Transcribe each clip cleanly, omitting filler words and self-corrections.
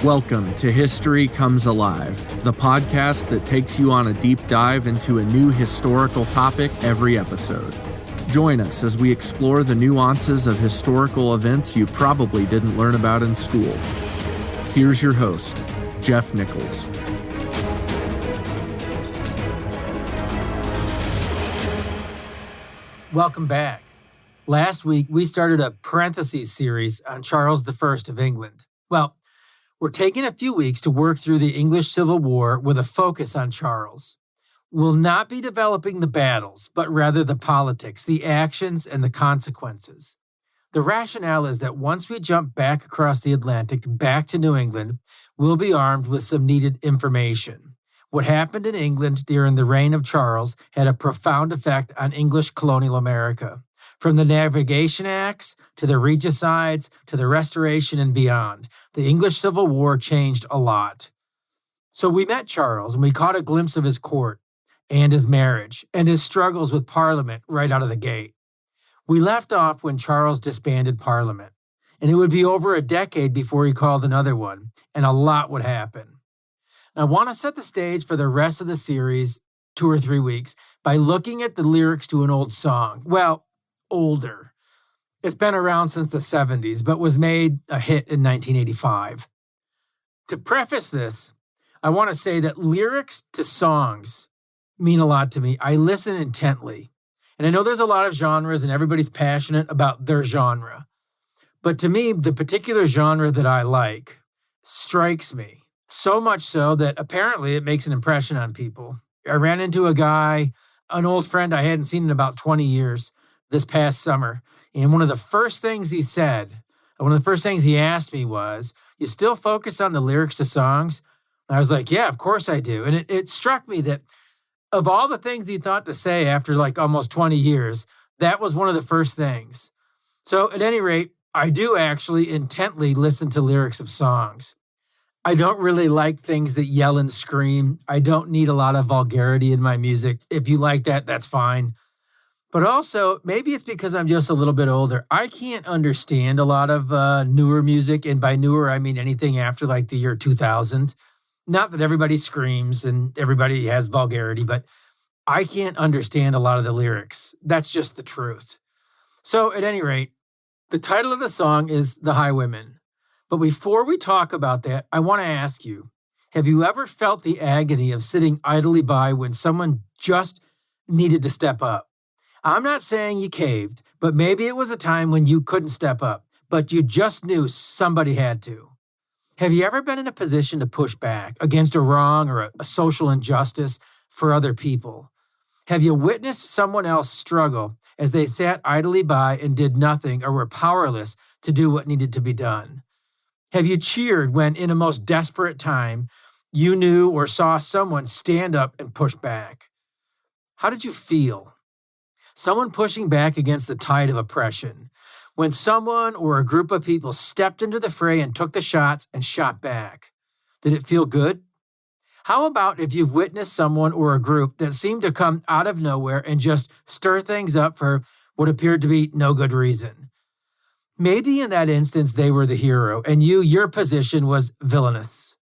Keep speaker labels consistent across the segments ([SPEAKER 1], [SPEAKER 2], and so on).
[SPEAKER 1] Welcome to History Comes Alive, the podcast that takes you on a deep dive into a new historical topic every episode. Join us as we explore the nuances of historical events you probably didn't learn about in school. Here's your host, Jeff Nichols.
[SPEAKER 2] Welcome back. Last week, we started a parentheses series on Charles I of England. Well, we're taking a few weeks to work through the English Civil War with a focus on Charles. We'll not be developing the battles, but rather the politics, the actions, and the consequences. The rationale is that once we jump back across the Atlantic, back to New England, we'll be armed with some needed information. What happened in England during the reign of Charles had a profound effect on English colonial America. From the Navigation Acts to the Regicides to the Restoration and beyond, the English Civil War changed a lot. So we met Charles and we caught a glimpse of his court and his marriage and his struggles with Parliament right out of the gate. We left off when Charles disbanded Parliament, and it would be over a decade before he called another one, and a lot would happen. I want to set the stage for the rest of the series, 2 or 3 weeks, by looking at the lyrics to an old song. Well, older. It's been around since the 70s, but was made a hit in 1985. To preface this, I want to say that lyrics to songs mean a lot to me. I listen intently. And I know there's a lot of genres and everybody's passionate about their genre. But to me, the particular genre that I like strikes me. So much so that apparently it makes an impression on people. I ran into a guy, an old friend I hadn't seen in about 20 years, this past summer. And one of the first things he said, one of the first things he asked me was, "You still focus on the lyrics to songs?" And I was like, "Yeah, of course I do." And it struck me that of all the things he thought to say after like almost 20 years, that was one of the first things. So at any rate, I do actually intently listen to lyrics of songs. I don't really like things that yell and scream. I don't need a lot of vulgarity in my music. If you like that, that's fine. But also, maybe it's because I'm just a little bit older. I can't understand a lot of newer music. And by newer, I mean anything after like the year 2000. Not that everybody screams and everybody has vulgarity, but I can't understand a lot of the lyrics. That's just the truth. So at any rate, the title of the song is The Highwayman. But before we talk about that, I want to ask you, have you ever felt the agony of sitting idly by when someone just needed to step up? I'm not saying you caved, but maybe it was a time when you couldn't step up, but you just knew somebody had to. Have you ever been in a position to push back against a wrong or a social injustice for other people? Have you witnessed someone else struggle as they sat idly by and did nothing or were powerless to do what needed to be done? Have you cheered when, in a most desperate time, you knew or saw someone stand up and push back? How did you feel? Someone pushing back against the tide of oppression. When someone or a group of people stepped into the fray and took the shots and shot back. Did it feel good? How about if you've witnessed someone or a group that seemed to come out of nowhere and just stir things up for what appeared to be no good reason? Maybe in that instance, they were the hero, and your position was villainous.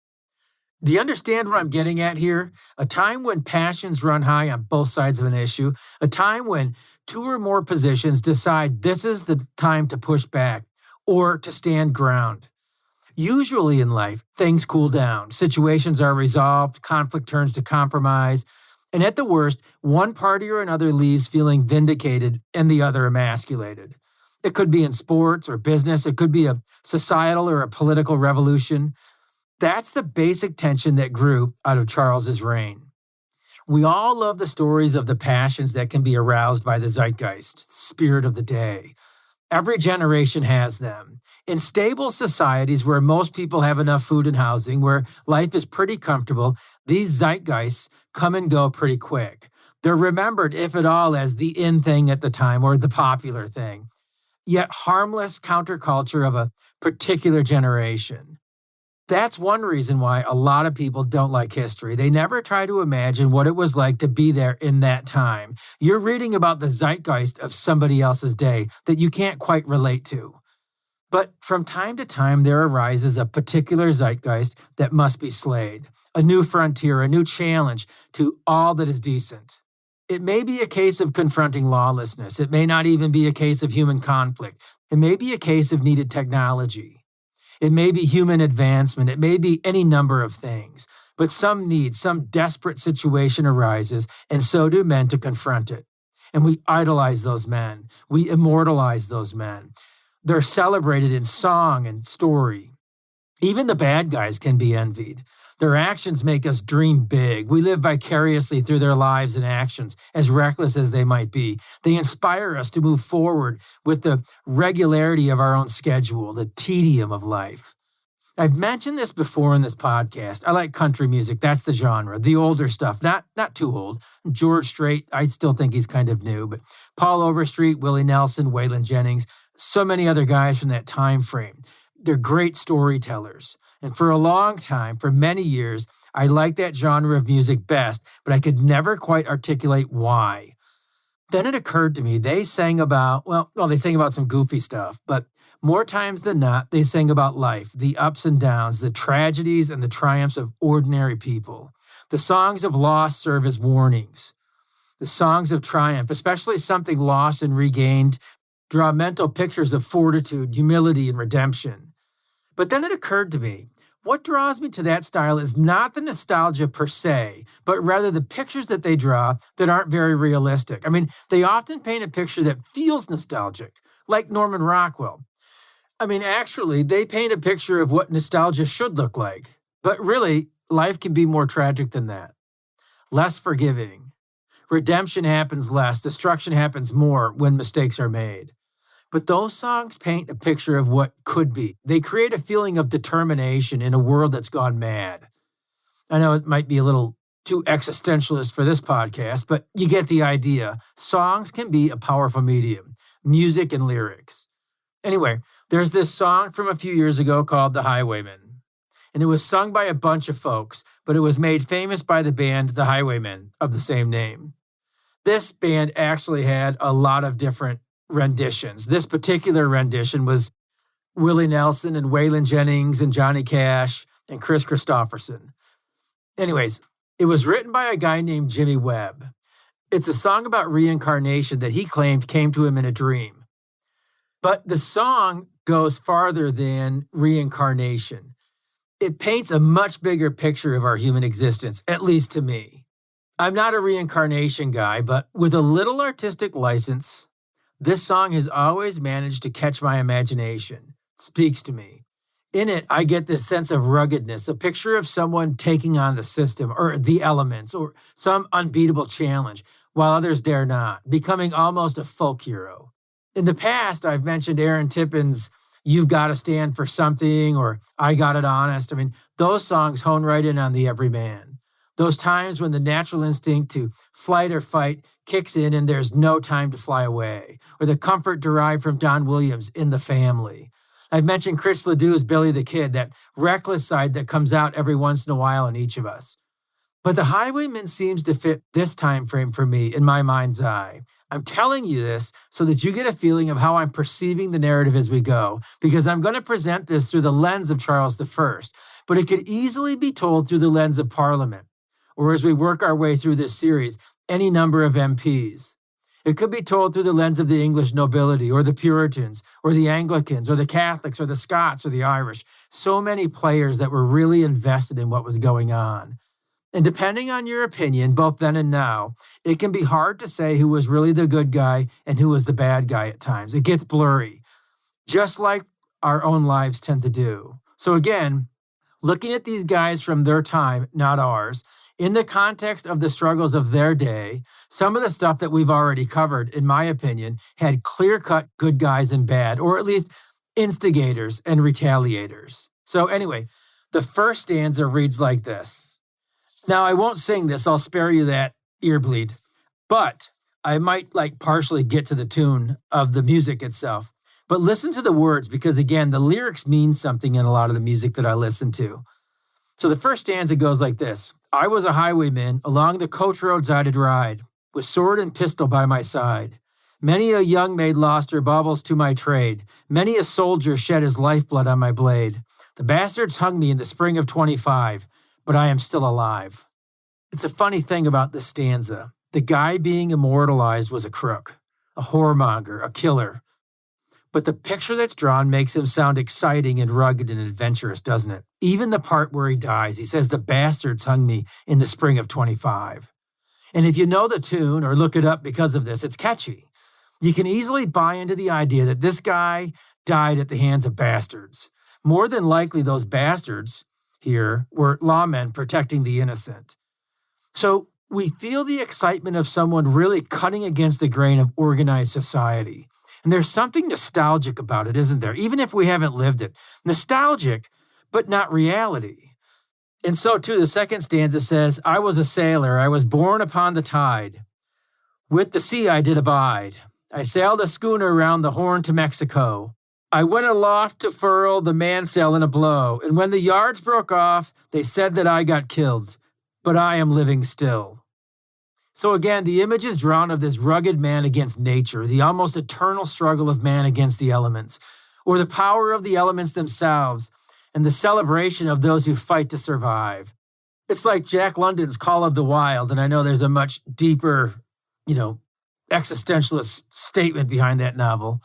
[SPEAKER 2] Do you understand what I'm getting at here? A time when passions run high on both sides of an issue, a time when two or more positions decide this is the time to push back or to stand ground. Usually in life, things cool down, situations are resolved, conflict turns to compromise, and at the worst, one party or another leaves feeling vindicated and the other emasculated. It could be in sports or business. It could be a societal or a political revolution. That's the basic tension that grew out of Charles's reign. We all love the stories of the passions that can be aroused by the zeitgeist, spirit of the day. Every generation has them. In stable societies where most people have enough food and housing, where life is pretty comfortable, these zeitgeists come and go pretty quick. They're remembered, if at all, as the in thing at the time or the popular thing. Yet harmless counterculture of a particular generation. That's one reason why a lot of people don't like history. They never try to imagine what it was like to be there in that time. You're reading about the zeitgeist of somebody else's day that you can't quite relate to. But from time to time, there arises a particular zeitgeist that must be slayed, a new frontier, a new challenge to all that is decent. It may be a case of confronting lawlessness. It may not even be a case of human conflict. It may be a case of needed technology. It may be human advancement. It may be any number of things. But some need, some desperate situation arises, and so do men to confront it. And we idolize those men. We immortalize those men. They're celebrated in song and story. Even the bad guys can be envied. Their actions make us dream big. We live vicariously through their lives and actions, as reckless as they might be. They inspire us to move forward with the regularity of our own schedule, the tedium of life. I've mentioned this before in this podcast. I like country music. That's the genre. The older stuff, not too old. George Strait, I still think he's kind of new, but Paul Overstreet, Willie Nelson, Waylon Jennings, so many other guys from that time frame. They're great storytellers. And for a long time, for many years, I liked that genre of music best, but I could never quite articulate why. Then it occurred to me, they sang about some goofy stuff, but more times than not, they sang about life, the ups and downs, the tragedies and the triumphs of ordinary people. The songs of loss serve as warnings. The songs of triumph, especially something lost and regained, draw mental pictures of fortitude, humility, and redemption. But then it occurred to me, what draws me to that style is not the nostalgia per se, but rather the pictures that they draw that aren't very realistic. I mean, they often paint a picture that feels nostalgic, like Norman Rockwell. I mean, actually, they paint a picture of what nostalgia should look like. But really, life can be more tragic than that. Less forgiving. Redemption happens less. Destruction happens more when mistakes are made. But those songs paint a picture of what could be. They create a feeling of determination in a world that's gone mad. I know it might be a little too existentialist for this podcast, but you get the idea. Songs can be a powerful medium, music and lyrics. Anyway, there's this song from a few years ago called The Highwayman. And it was sung by a bunch of folks, but it was made famous by the band The Highwaymen of the same name. This band actually had a lot of different renditions. This particular rendition was Willie Nelson and Waylon Jennings and Johnny Cash and Chris Christopherson. Anyways, it was written by a guy named Jimmy Webb. It's a song about reincarnation that he claimed came to him in a dream. But the song goes farther than reincarnation. It paints a much bigger picture of our human existence, at least to me. I'm not a reincarnation guy, but with a little artistic license, this song has always managed to catch my imagination. It speaks to me. In it, I get this sense of ruggedness, a picture of someone taking on the system or the elements or some unbeatable challenge, while others dare not, becoming almost a folk hero. In the past, I've mentioned Aaron Tippin's You've Got to Stand for Something or I Got It Honest. I mean, those songs hone right in on the everyman. Those times when the natural instinct to flight or fight kicks in and there's no time to fly away, or the comfort derived from Don Williams' In the Family. I've mentioned Chris Ledoux's Billy the Kid, that reckless side that comes out every once in a while in each of us. But The Highwayman seems to fit this time frame for me in my mind's eye. I'm telling you this so that you get a feeling of how I'm perceiving the narrative as we go, because I'm going to present this through the lens of Charles I, but it could easily be told through the lens of Parliament, or as we work our way through this series, any number of MPs. It could be told through the lens of the English nobility, or the Puritans, or the Anglicans, or the Catholics, or the Scots, or the Irish. So many players that were really invested in what was going on. And depending on your opinion, both then and now, it can be hard to say who was really the good guy and who was the bad guy at times. It gets blurry, just like our own lives tend to do. So again, looking at these guys from their time, not ours, in the context of the struggles of their day, some of the stuff that we've already covered, in my opinion, had clear-cut good guys and bad, or at least instigators and retaliators. So anyway, the first stanza reads like this. Now, I won't sing this. I'll spare you that ear bleed. But I might partially get to the tune of the music itself. But listen to the words because, again, the lyrics mean something in a lot of the music that I listen to. So the first stanza goes like this. I was a highwayman, along the coach roads I did ride, with sword and pistol by my side. Many a young maid lost her baubles to my trade. Many a soldier shed his lifeblood on my blade. The bastards hung me in the spring of 25, but I am still alive. It's a funny thing about this stanza. The guy being immortalized was a crook, a whoremonger, a killer. But the picture that's drawn makes him sound exciting and rugged and adventurous, doesn't it? Even the part where he dies, he says, the bastards hung me in the spring of 25. And if you know the tune or look it up because of this, it's catchy. You can easily buy into the idea that this guy died at the hands of bastards. More than likely, those bastards here were lawmen protecting the innocent. So we feel the excitement of someone really cutting against the grain of organized society. And there's something nostalgic about it, isn't there? Even if we haven't lived it. Nostalgic, but not reality. And so, too, the second stanza says, I was a sailor, I was born upon the tide. With the sea I did abide. I sailed a schooner round the Horn to Mexico. I went aloft to furl the mainsail in a blow, and when the yards broke off, they said that I got killed, but I am living still. So again, the image is drawn of this rugged man against nature, the almost eternal struggle of man against the elements, or the power of the elements themselves, and the celebration of those who fight to survive. It's like Jack London's Call of the Wild, and I know there's a much deeper, existentialist statement behind that novel.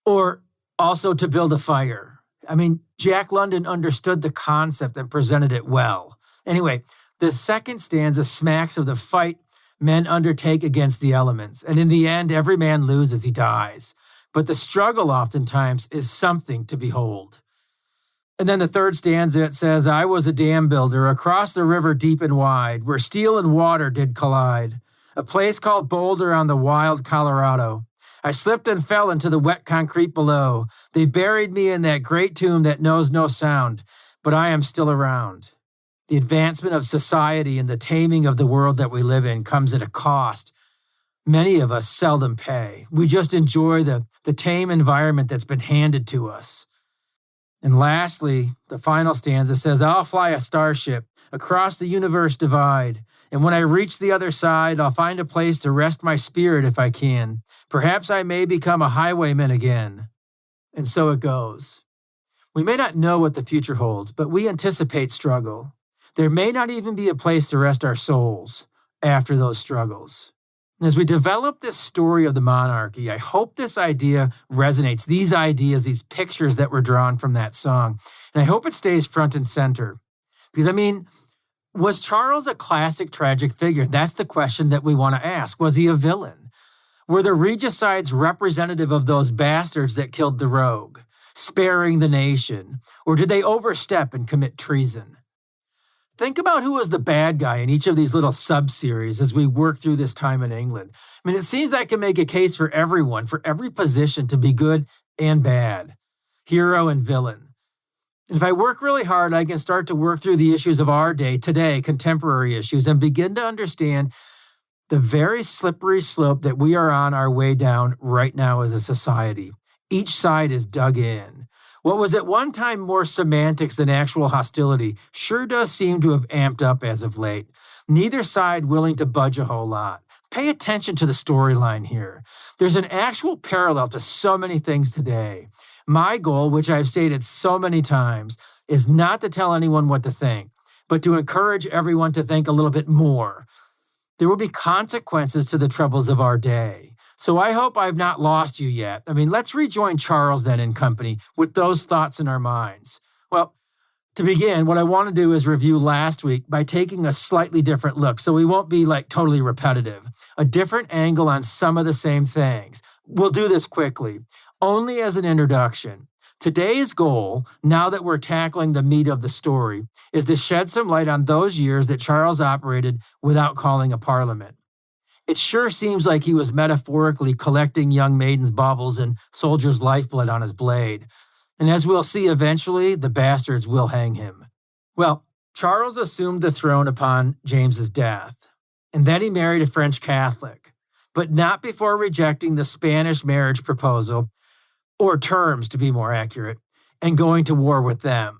[SPEAKER 2] Or also To Build a Fire. I mean, Jack London understood the concept and presented it well. Anyway, the second stanza smacks of the fight men undertake against the elements. And in the end, every man loses, he dies. But the struggle oftentimes is something to behold. And then the third stanza, it says, I was a dam builder across the river deep and wide, where steel and water did collide. A place called Boulder on the wild Colorado. I slipped and fell into the wet concrete below. They buried me in that great tomb that knows no sound, but I am still around. The advancement of society and the taming of the world that we live in comes at a cost many of us seldom pay. We just enjoy the tame environment that's been handed to us. And lastly, the final stanza says, I'll fly a starship across the universe divide, and when I reach the other side, I'll find a place to rest my spirit if I can. Perhaps I may become a highwayman again. And so it goes. We may not know what the future holds, but we anticipate struggle. There may not even be a place to rest our souls after those struggles. And as we develop this story of the monarchy, I hope this idea resonates, these ideas, these pictures that were drawn from that song. And I hope it stays front and center. Because, was Charles a classic tragic figure? That's the question that we want to ask. Was he a villain? Were the regicides representative of those bastards that killed the rogue, sparing the nation? Or did they overstep and commit treason? Think about who was the bad guy in each of these little sub-series as we work through this time in England. It seems I can make a case for everyone, for every position to be good and bad, hero and villain. And if I work really hard, I can start to work through the issues of our day, today, contemporary issues, and begin to understand the very slippery slope that we are on our way down right now as a society. Each side is dug in. What was at one time more semantics than actual hostility sure does seem to have amped up as of late. Neither side willing to budge a whole lot. Pay attention to the storyline here. There's an actual parallel to so many things today. My goal, which I've stated so many times, is not to tell anyone what to think, but to encourage everyone to think a little bit more. There will be consequences to the troubles of our day. So I hope I've not lost you yet. Let's rejoin Charles then and company with those thoughts in our minds. Well, to begin, what I want to do is review last week by taking a slightly different look, so we won't be totally repetitive. A different angle on some of the same things. We'll do this quickly, only as an introduction. Today's goal, now that we're tackling the meat of the story, is to shed some light on those years that Charles operated without calling a parliament. It sure seems like he was metaphorically collecting young maidens' baubles and soldiers' lifeblood on his blade. And as we'll see eventually, the bastards will hang him. Well, Charles assumed the throne upon James's death, and then he married a French Catholic, but not before rejecting the Spanish marriage proposal, or terms to be more accurate, and going to war with them.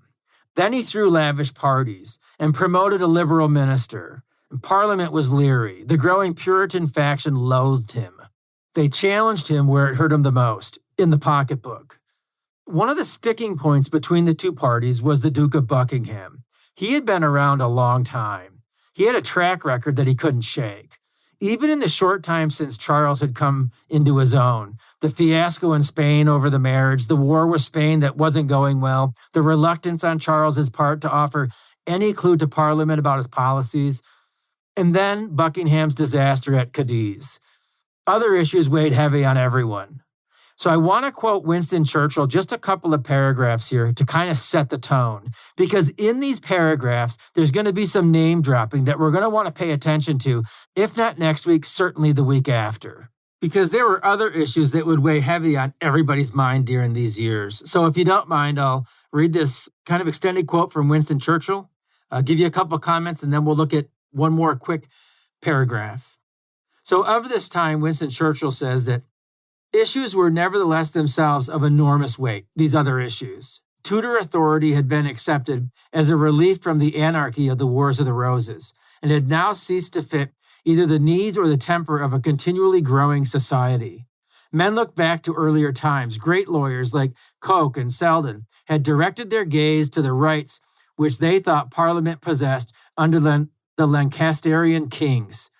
[SPEAKER 2] Then he threw lavish parties and promoted a liberal minister. And Parliament was leery. The growing Puritan faction loathed him. They challenged him where it hurt him the most, in the pocketbook. One of the sticking points between the two parties was the Duke of Buckingham. He had been around a long time. He had a track record that he couldn't shake. Even in the short time since Charles had come into his own, the fiasco in Spain over the marriage, the war with Spain that wasn't going well, the reluctance on Charles's part to offer any clue to Parliament about his policies, and then Buckingham's disaster at Cadiz. Other issues weighed heavy on everyone. So I want to quote Winston Churchill, just a couple of paragraphs here to kind of set the tone, because in these paragraphs, there's going to be some name dropping that we're going to want to pay attention to, if not next week, certainly the week after, because there were other issues that would weigh heavy on everybody's mind during these years. So if you don't mind, I'll read this kind of extended quote from Winston Churchill. I'll give you a couple of comments, and then we'll look at one more quick paragraph. So of this time, Winston Churchill says that issues were nevertheless themselves of enormous weight, these other issues. Tudor authority had been accepted as a relief from the anarchy of the Wars of the Roses, and had now ceased to fit either the needs or the temper of a continually growing society. Men looked back to earlier times. Great lawyers like Coke and Selden had directed their gaze to the rights which they thought Parliament possessed under the Lancasterian kings.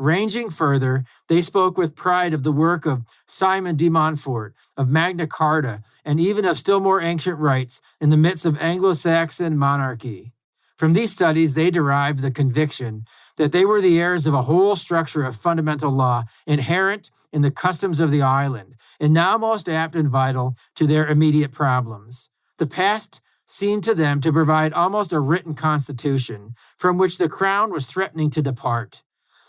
[SPEAKER 2] Ranging further, they spoke with pride of the work of Simon de Montfort, of Magna Carta, and even of still more ancient rights in the midst of Anglo-Saxon monarchy. From these studies, they derived the conviction that they were the heirs of a whole structure of fundamental law inherent in the customs of the island, and now most apt and vital to their immediate problems. The past seemed to them to provide almost a written constitution, from which the crown was threatening to depart.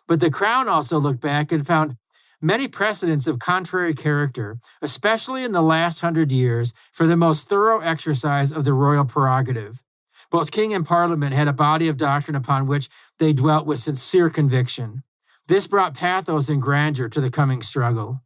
[SPEAKER 2] But the crown also looked back and found many precedents of contrary character, especially in the last 100 years, for the most thorough exercise of the royal prerogative. Both king and parliament had a body of doctrine upon which they dwelt with sincere conviction. This brought pathos and grandeur to the coming struggle.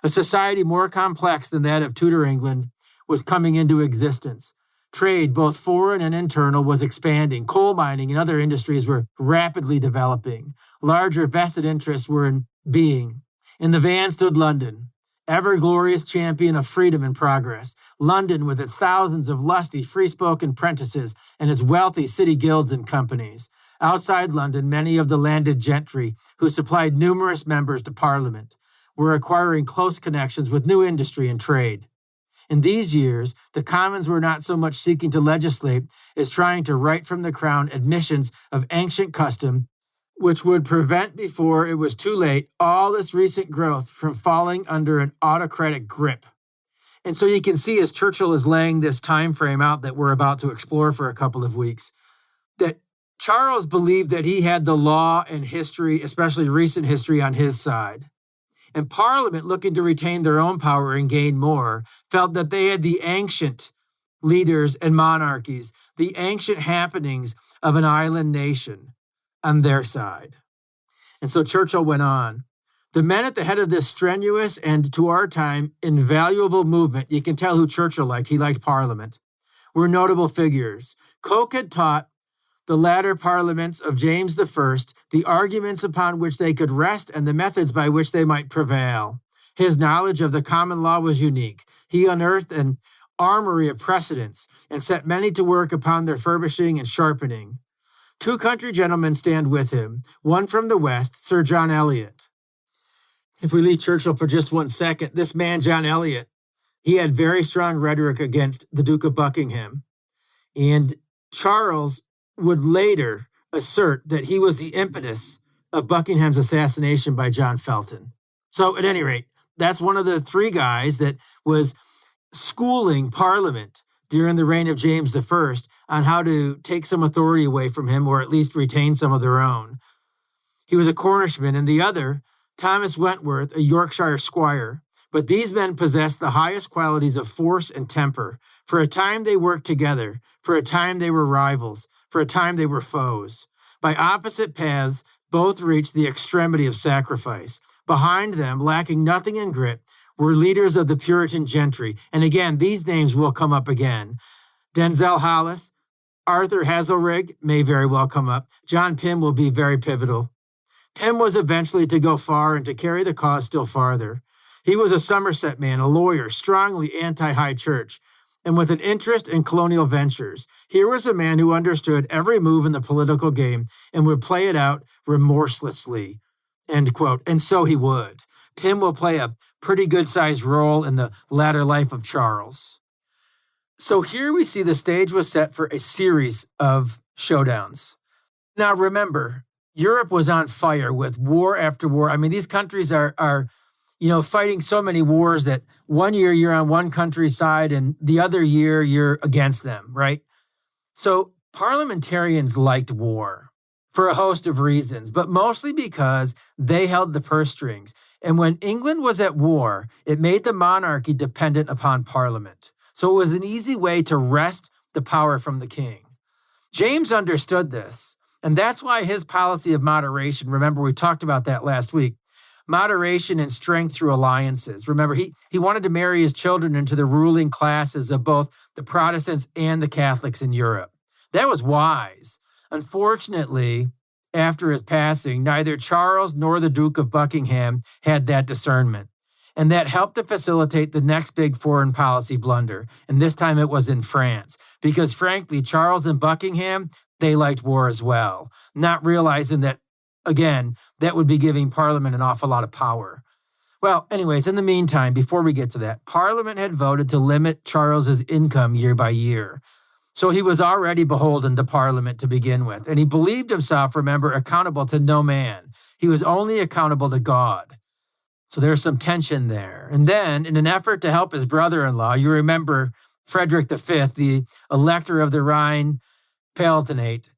[SPEAKER 2] A society more complex than that of Tudor England was coming into existence. Trade, both foreign and internal, was expanding. Coal mining and other industries were rapidly developing. Larger vested interests were in being. In the van stood London, ever-glorious champion of freedom and progress. London, with its thousands of lusty, free-spoken prentices and its wealthy city guilds and companies. Outside London, many of the landed gentry, who supplied numerous members to Parliament, were acquiring close connections with new industry and trade. In these years, the Commons were not so much seeking to legislate as trying to write from the crown admissions of ancient custom, which would prevent before it was too late all this recent growth from falling under an autocratic grip. And so you can see, as Churchill is laying this time frame out that we're about to explore for a couple of weeks, that Charles believed that he had the law and history, especially recent history, on his side. And Parliament, looking to retain their own power and gain more, felt that they had the ancient leaders and monarchies, the ancient happenings of an island nation on their side. And so Churchill went on. The men at the head of this strenuous and, to our time, invaluable movement, you can tell who Churchill liked. He liked Parliament, were notable figures. Coke had taught the latter parliaments of James I the arguments upon which they could rest and the methods by which they might prevail. His knowledge of the common law was unique. He unearthed an armory of precedents and set many to work upon their furbishing and sharpening. Two country gentlemen stand with him, one from the West, Sir John Eliot. If we leave Churchill for just 1 second, this man, John Eliot, he had very strong rhetoric against the Duke of Buckingham. And Charles would later assert that he was the impetus of Buckingham's assassination by John Felton. So at any rate, that's one of the three guys that was schooling Parliament during the reign of James I on how to take some authority away from him, or at least retain some of their own. He was a Cornishman, and the other, Thomas Wentworth, a Yorkshire squire. But these men possessed the highest qualities of force and temper. For a time they worked together. For a time they were rivals. For a time they were foes. By opposite paths, both reached the extremity of sacrifice. Behind them, lacking nothing in grit, were leaders of the Puritan gentry. And again, these names will come up again. Denzel Hollis, Arthur Hazelrig may very well come up. John Pym will be very pivotal. Pym was eventually to go far and to carry the cause still farther. He was a Somerset man, a lawyer, strongly anti-high church, and with an interest in colonial ventures. Here was a man who understood every move in the political game and would play it out remorselessly, end quote. And so he would. Pym will play a pretty good-sized role in the latter life of Charles. So here we see the stage was set for a series of showdowns. Now remember, Europe was on fire with war after war. I mean, these countries are fighting so many wars that one year you're on one country's side and the other year you're against them, right? So parliamentarians liked war for a host of reasons, but mostly because they held the purse strings. And when England was at war, it made the monarchy dependent upon Parliament. So it was an easy way to wrest the power from the king. James understood this, and that's why his policy of moderation, remember we talked about that last week, moderation and strength through alliances. Remember, he wanted to marry his children into the ruling classes of both the Protestants and the Catholics in Europe. That was wise. Unfortunately, after his passing, neither Charles nor the Duke of Buckingham had that discernment. And that helped to facilitate the next big foreign policy blunder. And this time it was in France. Because frankly, Charles and Buckingham, they liked war as well, not realizing that, again, that would be giving Parliament an awful lot of power. Well, anyways, in the meantime, before we get to that, Parliament had voted to limit Charles's income year by year. So he was already beholden to Parliament to begin with. And he believed himself, remember, accountable to no man. He was only accountable to God. So there's some tension there. And then, in an effort to help his brother-in-law, you remember Frederick V, the Elector of the Rhine-Palatinate,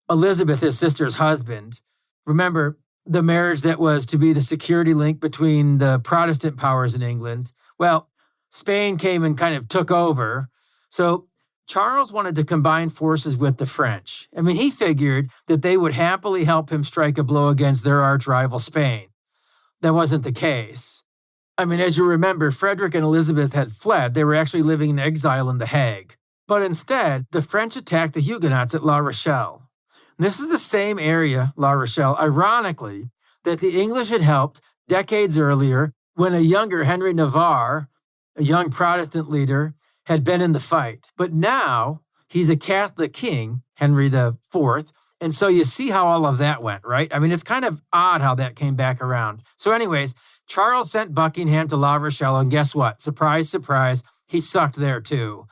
[SPEAKER 2] Elizabeth, his sister's husband. Remember the marriage that was to be the security link between the Protestant powers in England? Well, Spain came and kind of took over. So Charles wanted to combine forces with the French. I mean, he figured that they would happily help him strike a blow against their arch rival Spain. That wasn't the case. I mean, as you remember, Frederick and Elizabeth had fled. They were actually living in exile in The Hague. But instead, the French attacked the Huguenots at La Rochelle. And this is the same area, La Rochelle, ironically, that the English had helped decades earlier when a younger Henry Navarre, a young Protestant leader, had been in the fight. But now he's a Catholic king, Henry IV, and so you see how all of that went, right? I mean, it's kind of odd how that came back around. So anyways, Charles sent Buckingham to La Rochelle, and guess what? Surprise, surprise, he sucked there too.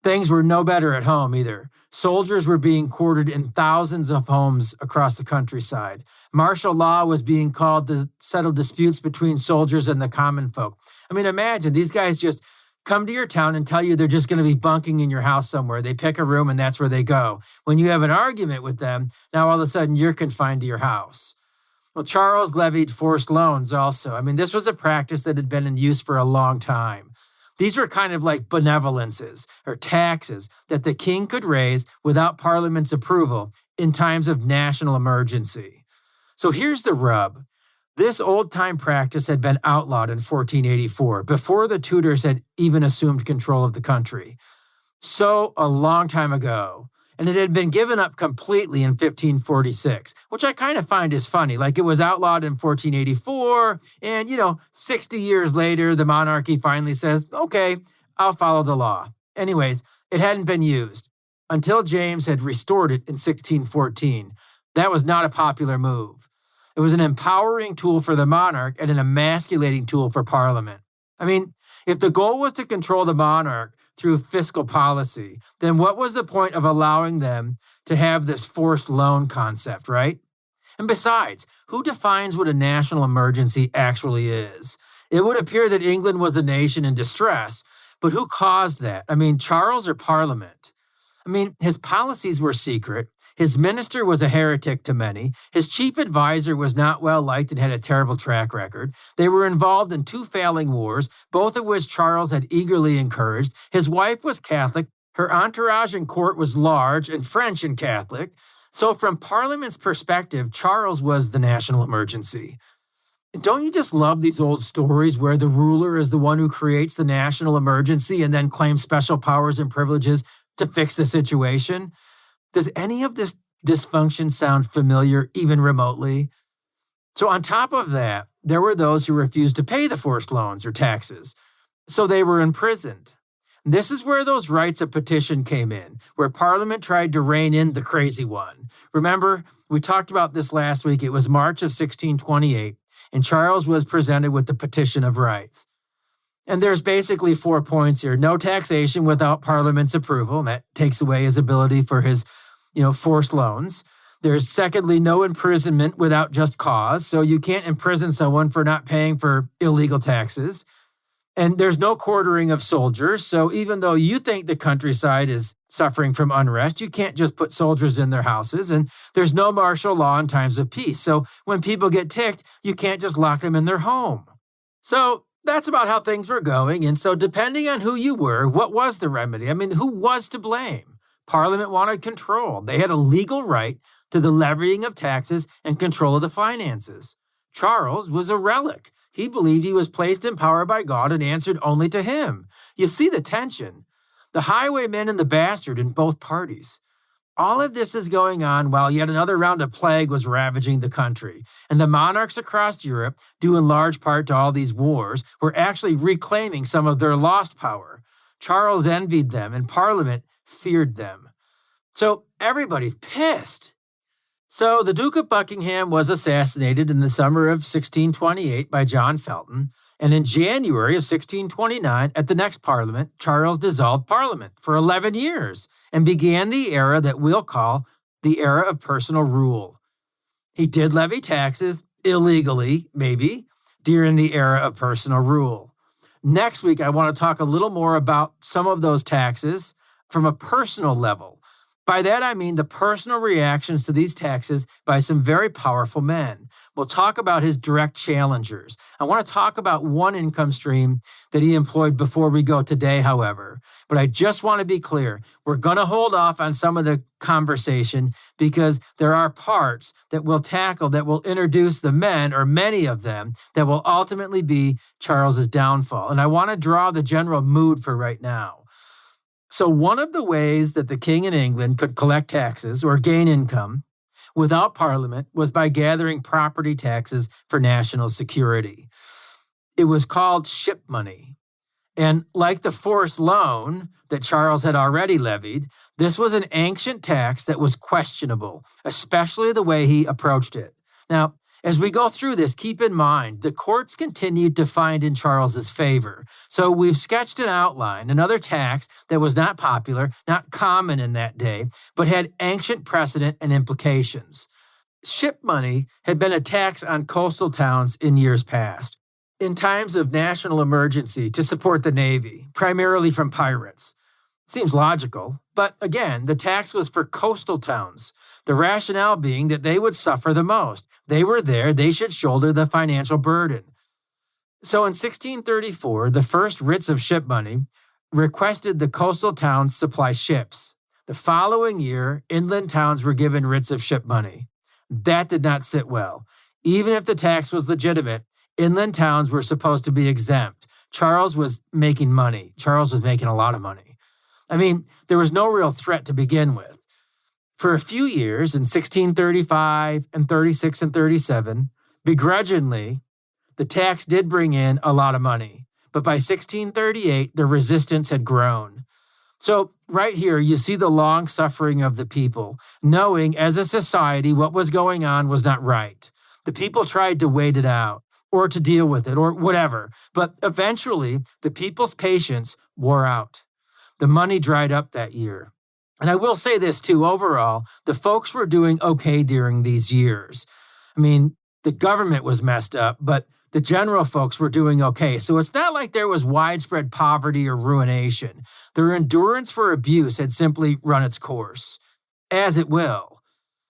[SPEAKER 2] Things were no better at home either. Soldiers were being quartered in thousands of homes across the countryside. Martial law was being called to settle disputes between soldiers and the common folk. I mean, imagine these guys just come to your town and tell you they're just going to be bunking in your house somewhere. They pick a room and that's where they go. When you have an argument with them, now all of a sudden you're confined to your house. Well, Charles levied forced loans also. I mean, this was a practice that had been in use for a long time. These were kind of like benevolences or taxes that the king could raise without Parliament's approval in times of national emergency. So here's the rub. This old-time practice had been outlawed in 1484, before the Tudors had even assumed control of the country. So a long time ago. And it had been given up completely in 1546, which I kind of find is funny. Like it was outlawed in 1484, and 60 years later, the monarchy finally says, okay, I'll follow the law. Anyways, it hadn't been used until James had restored it in 1614. That was not a popular move. It was an empowering tool for the monarch and an emasculating tool for Parliament. I mean, if the goal was to control the monarch through fiscal policy, then what was the point of allowing them to have this forced loan concept, right? And besides, who defines what a national emergency actually is? It would appear that England was a nation in distress, but who caused that? I mean, Charles or Parliament? I mean, his policies were secret. His minister was a heretic to many. His chief advisor was not well liked and had a terrible track record. They were involved in 2 failing wars, both of which Charles had eagerly encouraged. His wife was Catholic. Her entourage in court was large and French and Catholic. So from Parliament's perspective, Charles was the national emergency. Don't you just love these old stories where the ruler is the one who creates the national emergency and then claims special powers and privileges to fix the situation? Does any of this dysfunction sound familiar, even remotely? So on top of that, there were those who refused to pay the forced loans or taxes, so they were imprisoned. This is where those rights of petition came in, where Parliament tried to rein in the crazy one. Remember, we talked about this last week. It was March of 1628, and Charles was presented with the Petition of Rights. And there's basically 4 points here. No taxation without Parliament's approval, and that takes away his ability for his, forced loans. There's secondly, no imprisonment without just cause. So you can't imprison someone for not paying for illegal taxes. And there's no quartering of soldiers. So even though you think the countryside is suffering from unrest, you can't just put soldiers in their houses. And there's no martial law in times of peace. So when people get ticked, you can't just lock them in their home. So that's about how things were going. And so depending on who you were, what was the remedy? I mean, who was to blame? Parliament wanted control. They had a legal right to the levying of taxes and control of the finances. Charles was a relic. He believed he was placed in power by God and answered only to him. You see the tension. The highwayman and the bastard in both parties. All of this is going on while yet another round of plague was ravaging the country. And the monarchs across Europe, due in large part to all these wars, were actually reclaiming some of their lost power. Charles envied them, and Parliament feared them. So everybody's pissed. So the Duke of Buckingham was assassinated in the summer of 1628 by John Felton, and in January of 1629, at the next Parliament, Charles dissolved Parliament for 11 years and began the era that we'll call the era of personal rule. He did levy taxes, illegally, maybe, during the era of personal rule. Next week, I want to talk a little more about some of those taxes from a personal level. By that, I mean the personal reactions to these taxes by some very powerful men. We'll talk about his direct challengers. I want to talk about one income stream that he employed before we go today, however. But I just want to be clear. We're going to hold off on some of the conversation because there are parts that we'll tackle that will introduce the men, or many of them, that will ultimately be Charles's downfall. And I want to draw the general mood for right now. So one of the ways that the king in England could collect taxes or gain income without Parliament was by gathering property taxes for national security. It was called ship money. And like the forced loan that Charles had already levied, this was an ancient tax that was questionable, especially the way he approached it. Now, as we go through this, keep in mind, the courts continued to find in Charles's favor. So we've sketched an outline, another tax that was not popular, not common in that day, but had ancient precedent and implications. Ship money had been a tax on coastal towns in years past, in times of national emergency to support the Navy, primarily from pirates. Seems logical, but again, the tax was for coastal towns, the rationale being that they would suffer the most. They were there, they should shoulder the financial burden. So in 1634, the first writs of ship money requested the coastal towns supply ships. The following year, inland towns were given writs of ship money. That did not sit well. Even if the tax was legitimate, inland towns were supposed to be exempt. Charles was making money. Charles was making a lot of money. I mean, there was no real threat to begin with. For a few years, in 1635 and 36 and 37, begrudgingly, the tax did bring in a lot of money. But by 1638, the resistance had grown. So right here, you see the long suffering of the people, knowing as a society what was going on was not right. The people tried to wait it out or to deal with it or whatever. But eventually, the people's patience wore out. The money dried up that year. And I will say this too, overall, the folks were doing okay during these years. I mean, the government was messed up, but the general folks were doing okay. So it's not like there was widespread poverty or ruination. Their endurance for abuse had simply run its course, as it will.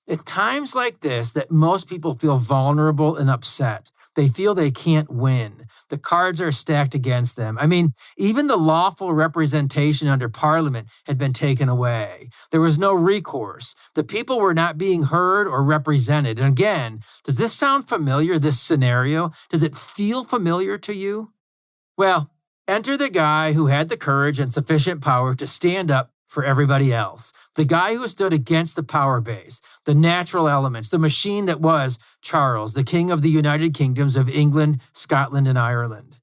[SPEAKER 2] It's times like this that most people feel vulnerable and upset. They feel they can't win. The cards are stacked against them. I mean, even the lawful representation under Parliament had been taken away. There was no recourse. The people were not being heard or represented. And again, does this sound familiar, this scenario? Does it feel familiar to you? Well, enter the guy who had the courage and sufficient power to stand up for everybody else. The guy who stood against the power base, the natural elements, the machine that was Charles, the king of the United Kingdoms of England, Scotland, and Ireland.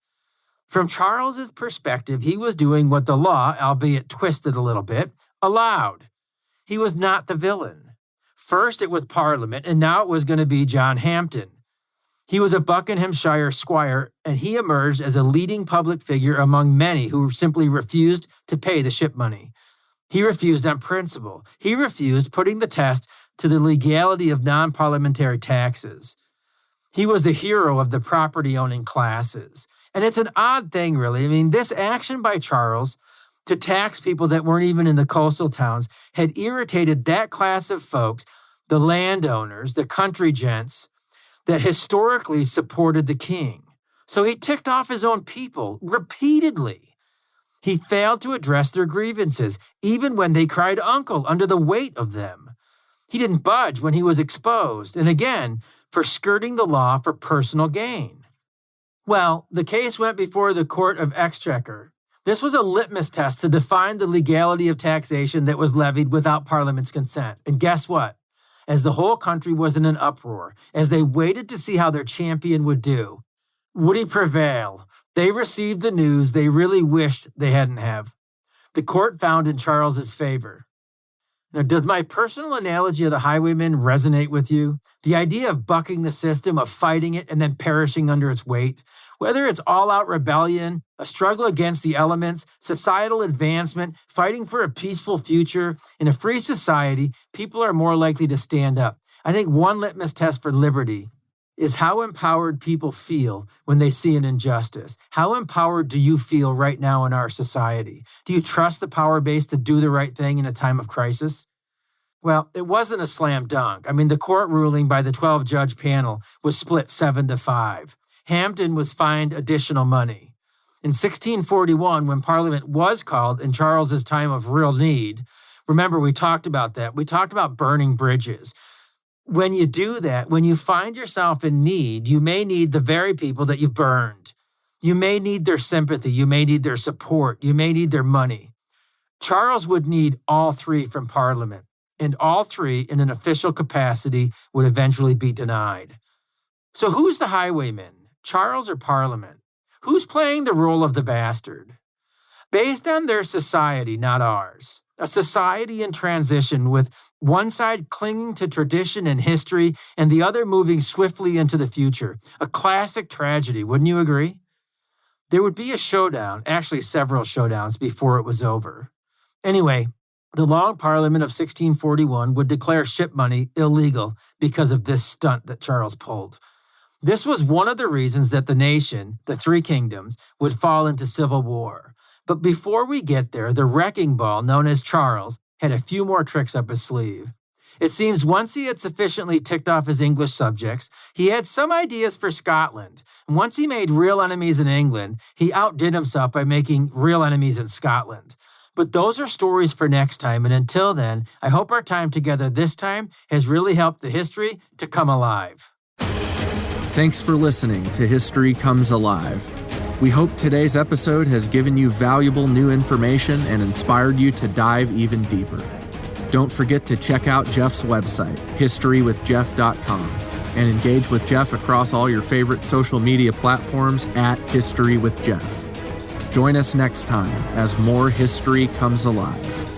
[SPEAKER 2] From Charles's perspective, he was doing what the law, albeit twisted a little bit, allowed. He was not the villain. First it was Parliament, and now it was going to be John Hampden. He was a Buckinghamshire squire, and he emerged as a leading public figure among many who simply refused to pay the ship money. He refused on principle. He refused putting the test to the legality of non-parliamentary taxes. He was the hero of the property-owning classes. And it's an odd thing, really. I mean, this action by Charles to tax people that weren't even in the coastal towns had irritated that class of folks, the landowners, the country gents, that historically supported the king. So he ticked off his own people repeatedly. He failed to address their grievances, even when they cried uncle under the weight of them. He didn't budge when he was exposed, and again, for skirting the law for personal gain. Well, the case went before the Court of Exchequer. This was a litmus test to define the legality of taxation that was levied without Parliament's consent. And guess what? As the whole country was in an uproar, as they waited to see how their champion would do, would he prevail? They received the news they really wished they hadn't have. The court found in Charles's favor. Now, does my personal analogy of the Highwayman resonate with you? The idea of bucking the system, of fighting it, and then perishing under its weight? Whether it's all-out rebellion, a struggle against the elements, societal advancement, fighting for a peaceful future, in a free society, people are more likely to stand up. I think one litmus test for liberty is how empowered people feel when they see an injustice. How empowered do you feel right now in our society? Do you trust the power base to do the right thing in a time of crisis? Well, it wasn't a slam dunk. I mean, the court ruling by the 12-judge panel was split 7-5. Hampden was fined additional money. In 1641, when Parliament was called in Charles's time of real need, remember we talked about that. We talked about burning bridges. When you do that, when you find yourself in need, you may need the very people that you burned. You may need their sympathy. You may need their support. You may need their money. Charles would need all three from Parliament, and all three in an official capacity would eventually be denied. So who's the highwayman, Charles or Parliament? Who's playing the role of the bastard? Based on their society, not ours. A society in transition with one side clinging to tradition and history and the other moving swiftly into the future. A classic tragedy, wouldn't you agree? There would be a showdown, actually several showdowns, before it was over. Anyway, the Long Parliament of 1641 would declare ship money illegal because of this stunt that Charles pulled. This was one of the reasons that the nation, the three kingdoms, would fall into civil war. But before we get there, the wrecking ball known as Charles had a few more tricks up his sleeve. It seems once he had sufficiently ticked off his English subjects, he had some ideas for Scotland. And once he made real enemies in England, he outdid himself by making real enemies in Scotland. But those are stories for next time, and until then, I hope our time together this time has really helped the history to come alive.
[SPEAKER 1] Thanks for listening to History Comes Alive. We hope today's episode has given you valuable new information and inspired you to dive even deeper. Don't forget to check out Jeff's website, historywithjeff.com, and engage with Jeff across all your favorite social media platforms at History with Jeff. Join us next time as more history comes alive.